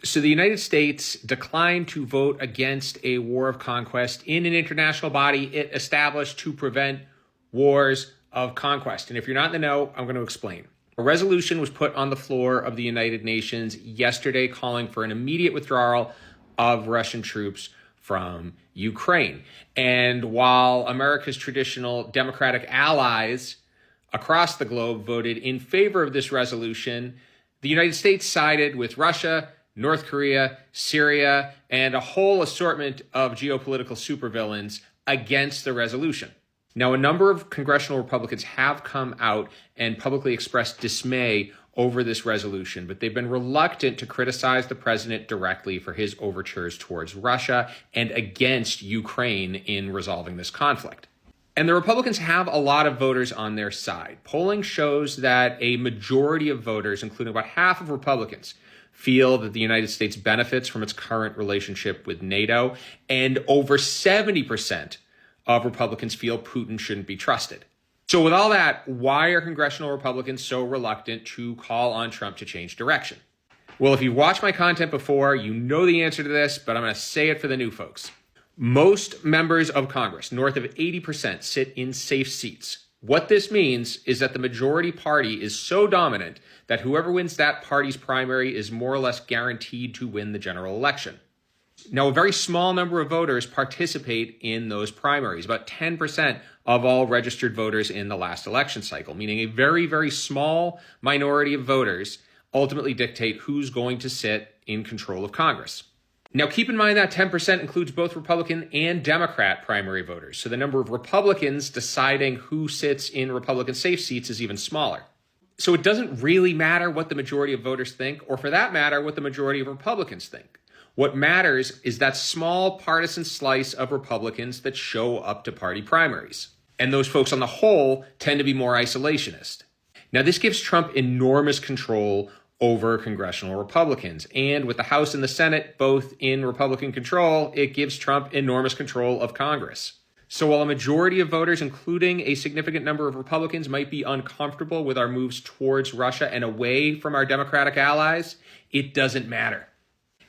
So the United States declined to vote against a war of conquest in an international body it established to prevent wars of conquest. And if you're not in the know, I'm going to explain. A resolution was put on the floor of the United Nations yesterday calling for an immediate withdrawal of Russian troops from Ukraine. And while America's traditional democratic allies across the globe voted in favor of this resolution, the United States sided with Russia, North Korea, Syria, and a whole assortment of geopolitical supervillains against the resolution. Now, a number of congressional Republicans have come out and publicly expressed dismay over this resolution, but they've been reluctant to criticize the president directly for his overtures towards Russia and against Ukraine in resolving this conflict. And the Republicans have a lot of voters on their side. Polling shows that a majority of voters, including about half of Republicans, feel that the United States benefits from its current relationship with NATO, and over 70% of Republicans feel Putin shouldn't be trusted. So with all that, why are congressional Republicans so reluctant to call on Trump to change direction? Well, if you've watched my content before, you know the answer to this, but I'm going to say it for the new folks. Most members of Congress, north of 80%, sit in safe seats. What this means is that the majority party is so dominant that whoever wins that party's primary is more or less guaranteed to win the general election. Now, a very small number of voters participate in those primaries, about 10% of all registered voters in the last election cycle, meaning a very, very small minority of voters ultimately dictate who's going to sit in control of Congress. Now, keep in mind that 10% includes both Republican and Democrat primary voters, so the number of Republicans deciding who sits in Republican safe seats is even smaller. So it doesn't really matter what the majority of voters think, or for that matter, what the majority of Republicans think. What matters is that small partisan slice of Republicans that show up to party primaries. And those folks on the whole tend to be more isolationist. Now, this gives Trump enormous control over congressional Republicans. And with the House and the Senate both in Republican control, it gives Trump enormous control of Congress. So while a majority of voters, including a significant number of Republicans, might be uncomfortable with our moves towards Russia and away from our Democratic allies, it doesn't matter.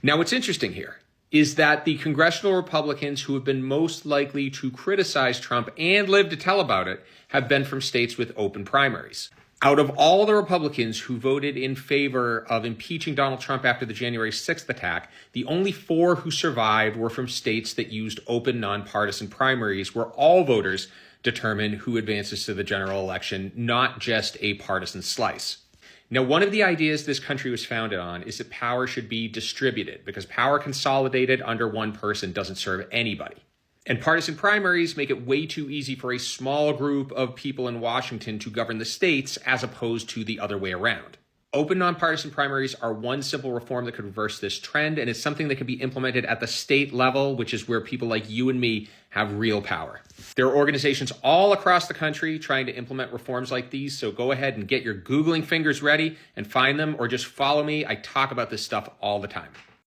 Now, what's interesting here is that the congressional Republicans who have been most likely to criticize Trump and live to tell about it have been from states with open primaries. Out of all the Republicans who voted in favor of impeaching Donald Trump after the January 6th attack, the only 4 who survived were from states that used open nonpartisan primaries, where all voters determine who advances to the general election, not just a partisan slice. Now, one of the ideas this country was founded on is that power should be distributed, because power consolidated under one person doesn't serve anybody. And partisan primaries make it way too easy for a small group of people in Washington to govern the states as opposed to the other way around. Open nonpartisan primaries are one simple reform that could reverse this trend, and it's something that can be implemented at the state level, which is where people like you and me have real power. There are organizations all across the country trying to implement reforms like these, so go ahead and get your Googling fingers ready and find them, or just follow me. I talk about this stuff all the time.